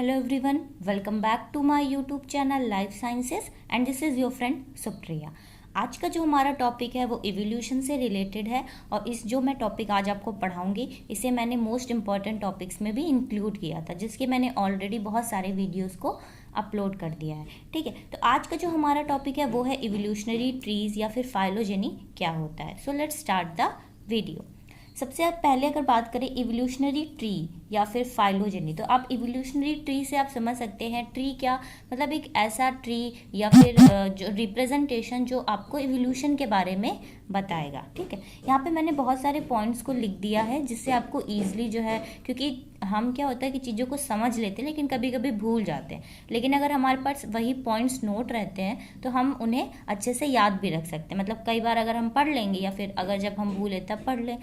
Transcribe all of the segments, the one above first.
Hello everyone, welcome back to my YouTube channel Life Sciences and this is your friend Supriya. आज का जो हमारा topic है वो इवोल्यूशन से रिलेटेड है और इस जो मैं टॉपिक आज आपको पढ़ाऊंगी इसे मैंने मोस्ट इम्पॉर्टेंट टॉपिक्स में भी इंक्लूड किया था, जिसके मैंने ऑलरेडी बहुत सारे वीडियोस को अपलोड कर दिया है। ठीक है, तो आज का जो हमारा टॉपिक है वो है इवोल्यूशनरी ट्रीज या फिर फाइलोजेनी क्या होता है। So let's start the video. सबसे पहले अगर बात करें इवोल्यूशनरी ट्री या फिर फाइलोजेनी, तो आप इवोल्यूशनरी ट्री से आप समझ सकते हैं ट्री क्या मतलब एक ऐसा ट्री या फिर जो रिप्रेजेंटेशन जो आपको इवोल्यूशन के बारे में बताएगा। ठीक है, यहाँ पे मैंने बहुत सारे पॉइंट्स को लिख दिया है जिससे आपको ईजिली जो है, क्योंकि हम क्या होता है कि चीज़ों को समझ लेते हैं लेकिन कभी कभी भूल जाते हैं, लेकिन अगर हमारे पास वही पॉइंट्स नोट रहते हैं तो हम उन्हें अच्छे से याद भी रख सकते हैं। मतलब कई बार अगर हम पढ़ लेंगे या फिर अगर जब हम भूले तब पढ़ लें।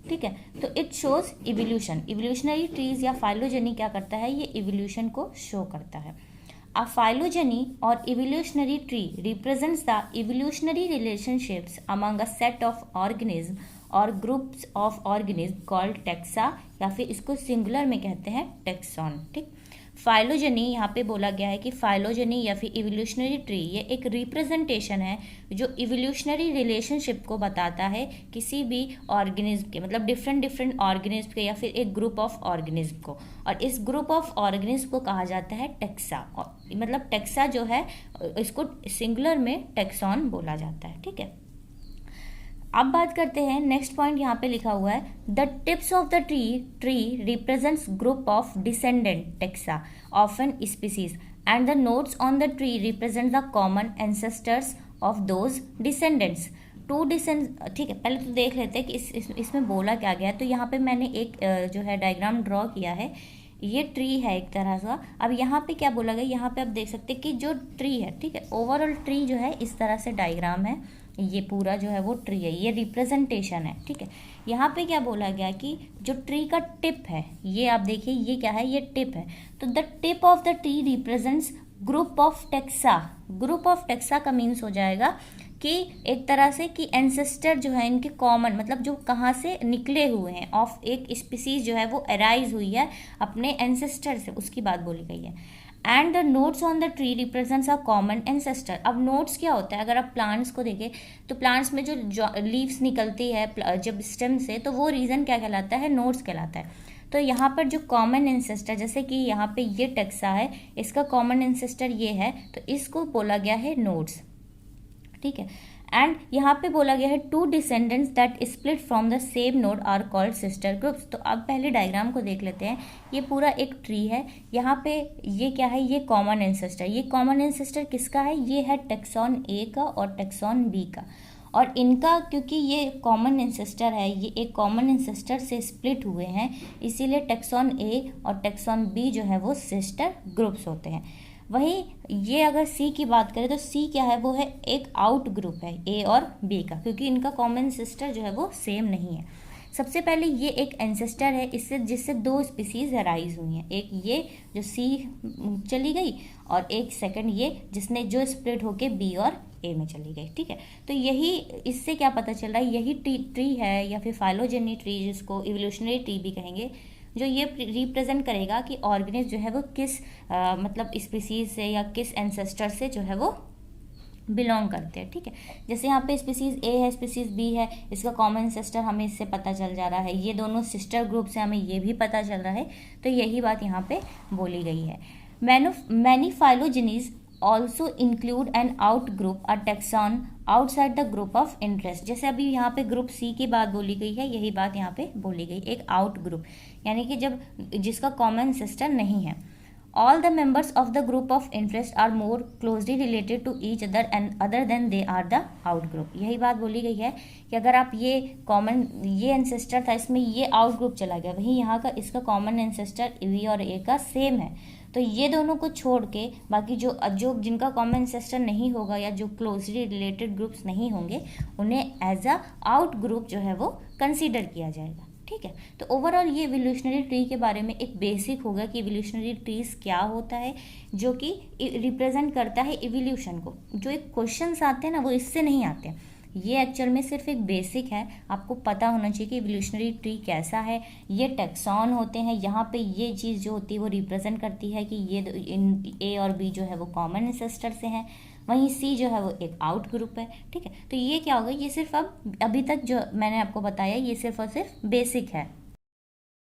ठीक है, तो it shows evolution. Evolutionary trees या फाइलोजेनी क्या करता है, ये इवोल्यूशन को शो करता है। A phylogeny or evolutionary tree represents the evolutionary relationships among a set of organisms or groups of organisms called taxa या फिर इसको सिंगुलर में कहते हैं टेक्सॉन। ठीक, फाइलोजेनी यहाँ पे बोला गया है कि फाइलोजेनी या फिर इवोल्यूशनरी ट्री ये एक रिप्रेजेंटेशन है जो इवोल्यूशनरी रिलेशनशिप को बताता है किसी भी ऑर्गेनिज्म के, मतलब डिफरेंट डिफरेंट ऑर्गेनिज्म के या फिर एक ग्रुप ऑफ ऑर्गेनिज्म को। और इस ग्रुप ऑफ ऑर्गेनिज्म को कहा जाता है टेक्सा, मतलब टेक्सा जो है इसको सिंगुलर में टेक्सॉन बोला जाता है। ठीक है, अब बात करते हैं नेक्स्ट पॉइंट यहाँ पे लिखा हुआ है the tips of the tree represents group of descendant taxa often species and the nodes on the tree represent the common ancestors of those descendants two ठीक है, पहले तो देख लेते हैं कि इसमें बोला क्या गया है। तो यहाँ पे मैंने एक जो है डायग्राम ड्रॉ किया है। ये ट्री है एक तरह का। अब यहाँ पे क्या बोला गया, यहाँ पे आप देख सकते हैं कि जो ट्री है, ठीक है, ओवरऑल ट्री जो है इस तरह से डायग्राम है, ये पूरा जो है वो ट्री है, ये रिप्रेजेंटेशन है। ठीक है, यहाँ पे क्या बोला गया कि जो ट्री का टिप है, ये आप देखिए ये क्या है, ये टिप है। तो the tip of the tree represents group of taxa. Group of taxa का मीन्स हो जाएगा कि एक तरह से कि एंसेस्टर जो है इनके कॉमन, मतलब जो कहाँ से निकले हुए हैं, ऑफ एक स्पीसीज जो है वो अराइज हुई है अपने एंसेस्टर से, उसकी बात बोली गई है। And the nodes on the tree represents a common ancestor. अब नोट्स क्या होता है, अगर आप प्लांट्स को देखें तो प्लांट्स में जो लीव्स निकलती है जब स्टेम से, तो वो रीजन क्या कहलाता है, नोट्स कहलाता है। तो यहाँ पर जो कॉमन एंसेस्टर, जैसे कि यहाँ पे ये टेक्सा है, इसका कॉमन एंसेस्टर ये है, तो इसको बोला गया है नोट्स। ठीक है, एंड यहाँ पे बोला गया है two descendants that split from the same node are called sister groups. तो अब पहले डायग्राम को देख लेते हैं। ये पूरा एक ट्री है, यहाँ पे ये क्या है, ये कॉमन एंसेस्टर। ये कॉमन एंसेस्टर किसका है, ये है टेक्सॉन ए का और टेक्सॉन बी का। और इनका क्योंकि ये कॉमन एंसेस्टर है, ये एक कॉमन एंसेस्टर से स्प्लिट हुए हैं, इसीलिए टेक्सॉन ए और टेक्सॉन बी जो है वो सिस्टर ग्रुप्स होते हैं। वहीं ये अगर सी की बात करें तो सी क्या है, वो है एक आउट ग्रुप है ए और बी का, क्योंकि इनका कॉमन सिस्टर जो है वो सेम नहीं है। सबसे पहले ये एक एंसेस्टर है इससे, जिससे दो स्पीसीज अराइज हुई हैं, एक ये जो सी चली गई और एक सेकंड ये जिसने जो स्प्लिट होके बी और ए में चली गई। ठीक है, तो यही इससे क्या पता चल रहा है, यही ट्री है या फिर फाइलोजेनी ट्री, जिसको इवोल्यूशनरी ट्री भी कहेंगे, जो ये रिप्रेजेंट करेगा कि ऑर्गेनिज्म जो है वो किस मतलब स्पीसीज से या किस एंसेस्टर से जो है वो बिलोंग करते हैं। ठीक है, जैसे यहाँ पे स्पीसीज ए है, स्पीसीज बी है, इसका कॉमन एंसेस्टर हमें इससे पता चल जा रहा है, ये दोनों सिस्टर ग्रुप से हमें ये भी पता चल रहा है। तो यही बात यहाँ पे बोली गई है। Many phylogenies also include an out group a taxon outside the group of interest. जैसे अभी यहाँ पे ग्रुप सी की बात बोली गई है, यही बात यहाँ पे बोली गई, एक आउट ग्रुप, यानी कि जब जिसका कॉमन सिस्टर नहीं है। All the members of the group of interest are more closely related to each other and other than they are the out group. यही बात बोली गई है कि अगर आप ये कॉमन, ये एंसेस्टर था, इसमें ये आउट ग्रुप चला गया, वहीं यहाँ का इसका कॉमन एंसेस्टर बी और ए का सेम है, तो ये दोनों को छोड़ के बाकी जो जिनका कॉमन एंसेस्टर नहीं होगा या जो क्लोजली रिलेटेड ग्रुप्स नहीं होंगे, उन्हें एज अ आउट ग्रुप जो है वो कंसीडर किया जाएगा। ठीक है, तो ओवरऑल ये इवोल्यूशनरी ट्री के बारे में एक बेसिक होगा कि इवोल्यूशनरी ट्रीज क्या होता है, जो कि रिप्रेजेंट करता है इवोल्यूशन को। जो एक क्वेश्चंस आते हैं ना, वो इससे नहीं आते हैं। ये एक्चुअल में सिर्फ एक बेसिक है, आपको पता होना चाहिए कि इवोल्यूशनरी ट्री कैसा है। ये टैक्सॉन होते हैं, यहाँ पे ये चीज़ जो होती है वो रिप्रेजेंट करती है कि ये ए और बी जो है वो कॉमन एंसेस्टर से हैं, वहीं सी जो है वो एक आउट ग्रुप है। ठीक है, तो ये क्या होगा, ये सिर्फ अभी तक जो मैंने आपको बताया ये सिर्फ और सिर्फ बेसिक है।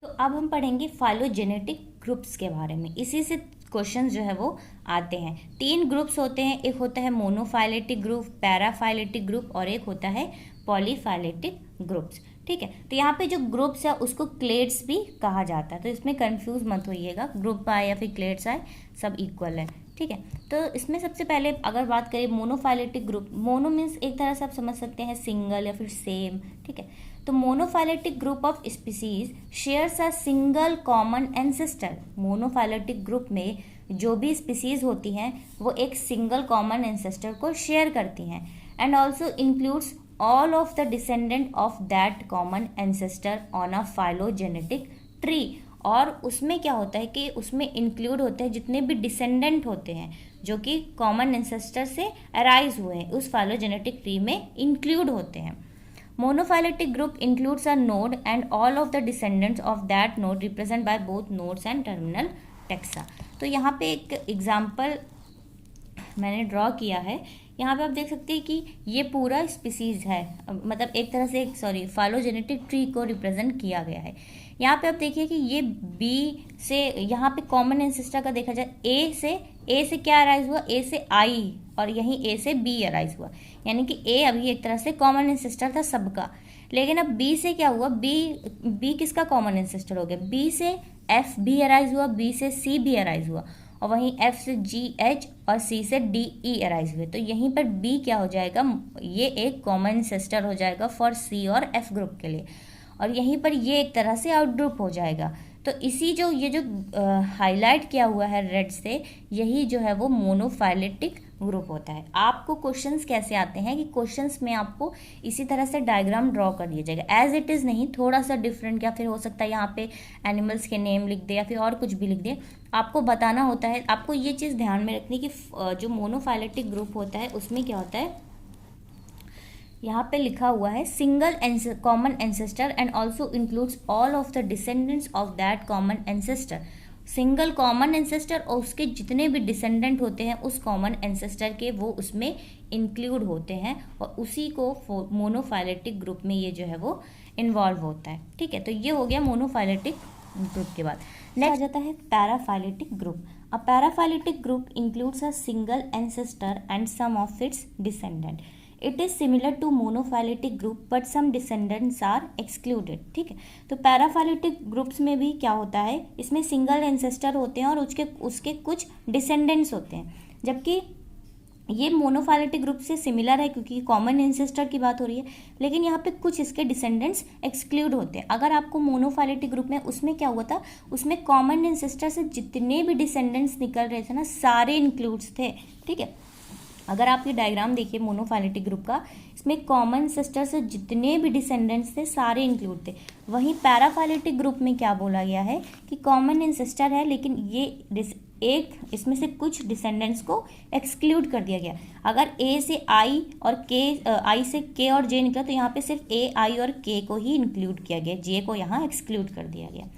तो अब हम पढ़ेंगे फाइलोजेनेटिक ग्रुप्स के बारे में। इसी से क्वेश्चन जो है वो आते हैं। 3 ग्रुप्स होते हैं, एक होता है मोनोफाइलेटिक ग्रुप, पैराफाइलेटिक ग्रुप और एक होता है पॉलीफाइलेटिक ग्रुप्स। ठीक है, तो यहाँ पे जो ग्रुप्स है उसको क्लेड्स भी कहा जाता है, तो इसमें कंफ्यूज मत होइएगा, ग्रुप आए या फिर क्लेड्स आए सब इक्वल है। ठीक है, तो इसमें सबसे पहले अगर बात करें मोनोफाइलेटिक ग्रुप, मोनो मीन्स एक तरह से आप समझ सकते हैं सिंगल या फिर सेम। ठीक है, तो monophyletic group of species shares a single common ancestor. Monophyletic group में जो भी स्पीसीज होती हैं वो एक सिंगल कॉमन एंसेस्टर को शेयर करती हैं, and also includes all of the descendant of that common ancestor on a phylogenetic tree. और उसमें क्या होता है कि उसमें इंक्लूड होते हैं जितने भी डिसेंडेंट होते हैं जो कि कॉमन एंसेस्टर से अराइज हुए हैं, उस फाइलोजेनेटिक ट्री में इंक्लूड होते हैं। Monophyletic group includes a node and all of the descendants of that node represented by both nodes and terminal taxa। तो यहाँ पे एक एग्जाम्पल मैंने ड्रॉ किया है, यहाँ पे आप देख सकते हैं कि ये पूरा स्पीसीज है, मतलब एक तरह से फाइलोजेनेटिक ट्री को रिप्रेजेंट किया गया है। यहाँ पे आप देखिए कि ये बी से, यहाँ पे कॉमन एंसेस्टर का देखा जाए ए से क्या अराइज हुआ, ए से आई, और यहीं ए से बी अराइज हुआ, यानी कि ए अभी एक तरह से कॉमन एंसेस्टर था सबका। लेकिन अब बी से क्या हुआ, बी किसका कॉमन एंसेस्टर हो गया, बी से एफ भी अराइज हुआ, बी से सी भी अराइज हुआ, और वहीं एफ से जी एच और सी से डी ई अराइज हुए। तो यहीं पर बी क्या हो जाएगा, ये एक कॉमन एंसेस्टर हो जाएगा फॉर सी और एफ ग्रुप के लिए, और यहीं पर ये एक तरह से आउट ग्रुप हो जाएगा। तो इसी जो ये जो हाईलाइट किया हुआ है रेड से, यही जो है वो मोनोफाइलेटिक ग्रुप होता है। आपको क्वेश्चंस कैसे आते हैं कि क्वेश्चंस में आपको इसी तरह से डायग्राम ड्रॉ कर दिया जाएगा, एज इट इज़ नहीं, थोड़ा सा डिफरेंट, या फिर हो सकता है यहाँ पे एनिमल्स के नेम लिख दे या फिर और कुछ भी लिख दे, आपको बताना होता है। आपको ये चीज़ ध्यान में रखनी कि जो मोनोफाइलेटिक ग्रुप होता है उसमें क्या होता है, यहाँ पे लिखा हुआ है single common ancestor and also includes all of the descendants of that common ancestor. Single common ancestor और उसके जितने भी डिसेंडेंट होते हैं उस कॉमन एंसेस्टर के, वो उसमें इंक्लूड होते हैं, और उसी को मोनोफाइलेटिक ग्रुप में ये जो है वो इन्वॉल्व होता है। ठीक है, तो ये हो गया मोनोफाइलेटिक ग्रुप के बाद। नेक्स्ट आ जाता है paraphyletic group. A paraphyletic group includes a single ancestor and some of its descendant. It is similar to monophyletic group but some descendants are excluded. ठीक है, तो पैराफाइलेटिक ग्रुप्स में भी क्या होता है, इसमें सिंगल एंसेस्टर होते हैं और उसके कुछ डिसेंडेंट्स होते हैं, जबकि ये मोनोफाइलेटिक ग्रुप से सिमिलर है क्योंकि कॉमन एंसेस्टर की बात हो रही है, लेकिन यहाँ पे कुछ इसके डिसेंडेंट्स एक्सक्लूड होते हैं। अगर आपको मोनोफाइलेटिक ग्रुप में उसमें क्या हुआ था, उसमें कॉमन एंसेस्टर से जितने भी डिसेंडेंट्स निकल रहे थे ना, सारे इंक्लूड्स थे। ठीक है, अगर आप ये डायग्राम देखिए मोनोफाइलेटिक ग्रुप का, इसमें कॉमन एंसेस्टर से जितने भी डिसेंडेंट्स थे सारे इंक्लूड थे। वहीं पैराफाइलेटिक ग्रुप में क्या बोला गया है कि कॉमन एंसेस्टर है लेकिन ये एक इसमें से कुछ डिसेंडेंट्स को एक्सक्लूड कर दिया गया। अगर ए से आई और के, आई से के और जे निकला, तो यहाँ पे सिर्फ ए, आई और के को ही इंक्लूड किया गया, जे को यहाँ एक्सक्लूड कर दिया गया।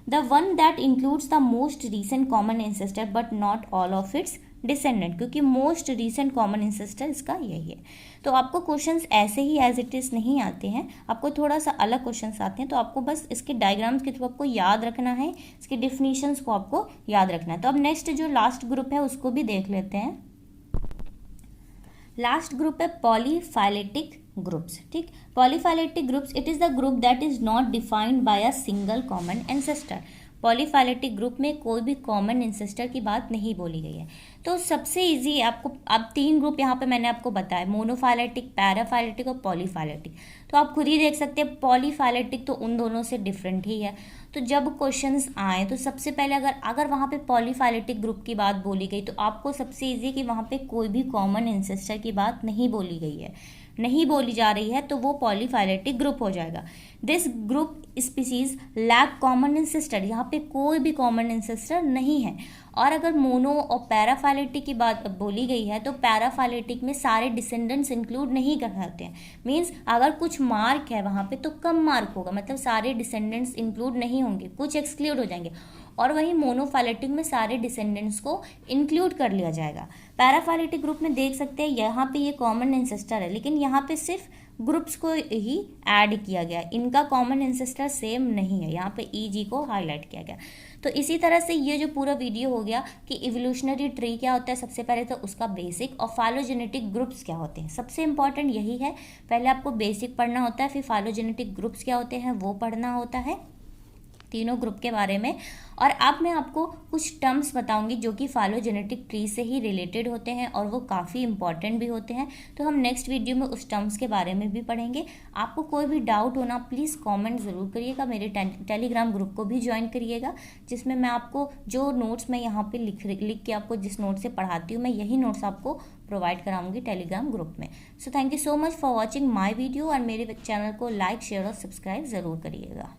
The one that includes the most recent common ancestor but not all of its descendant, क्योंकि मोस्ट रीसेंट कॉमन एंसेस्टर इसका यही है। तो आपको क्वेश्चंस ऐसे ही एज इट इज़ नहीं आते हैं, आपको थोड़ा सा अलग क्वेश्चंस आते हैं, तो आपको बस इसके डायग्राम्स के थ्रू आपको याद रखना है, इसके डिफिनीशंस को आपको याद रखना है। तो अब नेक्स्ट जो लास्ट ग्रुप है उसको भी देख लेते हैं। लास्ट ग्रुप है पॉलीफाइलेटिक ग्रुप्स। ठीक, polyphyletic groups, it is the group that is not defined by a single common ancestor. Polyphyletic group में कोई भी कॉमन एंसेस्टर की बात नहीं बोली गई है। तो सबसे इजी है आपको, अब 3 ग्रुप यहाँ पे मैंने आपको बताया, मोनोफाइलेटिक, पैराफाइलेटिक और पॉलीफाइलेटिक। तो आप खुद ही देख सकते हैं पॉलीफाइलेटिक तो उन दोनों से डिफरेंट ही है। तो जब क्वेश्चंस आए तो सबसे पहले अगर वहाँ पे पॉलीफाइलेटिक ग्रुप की बात बोली गई तो आपको सबसे ईजी कि वहाँ पे कोई भी कॉमन एंसेस्टर की बात नहीं बोली गई है। नहीं बोली जा रही है तो वो पॉलीफाइलेटिक ग्रुप हो जाएगा। This group species lack common ancestor, यहाँ पे कोई भी कॉमन एंसेस्टर नहीं है। और अगर मोनो और पैराफाइलेटिक की बात बोली गई है तो पैराफाइलेटिक में सारे डिसेंडेंट्स इंक्लूड नहीं करते हैं। मीन्स अगर कुछ मार्क है वहाँ पे तो कम मार्क होगा, मतलब सारे डिसेंडेंट्स इंक्लूड नहीं होंगे, कुछ एक्सक्लूड हो जाएंगे। और वहीं मोनोफाइलेटिक में सारे डिसेंडेंट्स को इंक्लूड कर लिया जाएगा। पैराफाइलेटिक ग्रुप में देख सकते हैं यहाँ पे ये कॉमन एंसेस्टर है, लेकिन यहाँ पे सिर्फ ग्रुप्स को ही ऐड किया गया, इनका कॉमन एंसेस्टर सेम नहीं है, यहाँ पे ईजी को हाईलाइट किया गया। तो इसी तरह से ये जो पूरा वीडियो हो गया कि इवोल्यूशनरी ट्री क्या होता है, सबसे पहले तो उसका बेसिक, और फाइलोजेनेटिक ग्रुप्स क्या होते हैं, सबसे इंपॉर्टेंट यही है। पहले आपको बेसिक पढ़ना होता है, फिर फाइलोजेनेटिक ग्रुप्स क्या होते हैं वो पढ़ना होता है, तीनों ग्रुप के बारे में। और अब मैं आपको कुछ टर्म्स बताऊंगी जो कि फाइलोजेनेटिक ट्री से ही रिलेटेड होते हैं और वो काफ़ी इंपॉर्टेंट भी होते हैं। तो हम नेक्स्ट वीडियो में उस टर्म्स के बारे में भी पढ़ेंगे। आपको कोई भी डाउट होना प्लीज़ कमेंट ज़रूर करिएगा, मेरे टेलीग्राम ग्रुप को भी ज्वाइन करिएगा, जिसमें मैं आपको जो नोट्स मैं यहाँ पे लिख के आपको जिस नोट से पढ़ाती हूँ, मैं यही नोट्स आपको प्रोवाइड कराऊंगी टेलीग्राम ग्रुप में। So thank you so much for watching my video, और मेरे चैनल को लाइक शेयर और सब्सक्राइब ज़रूर करिएगा।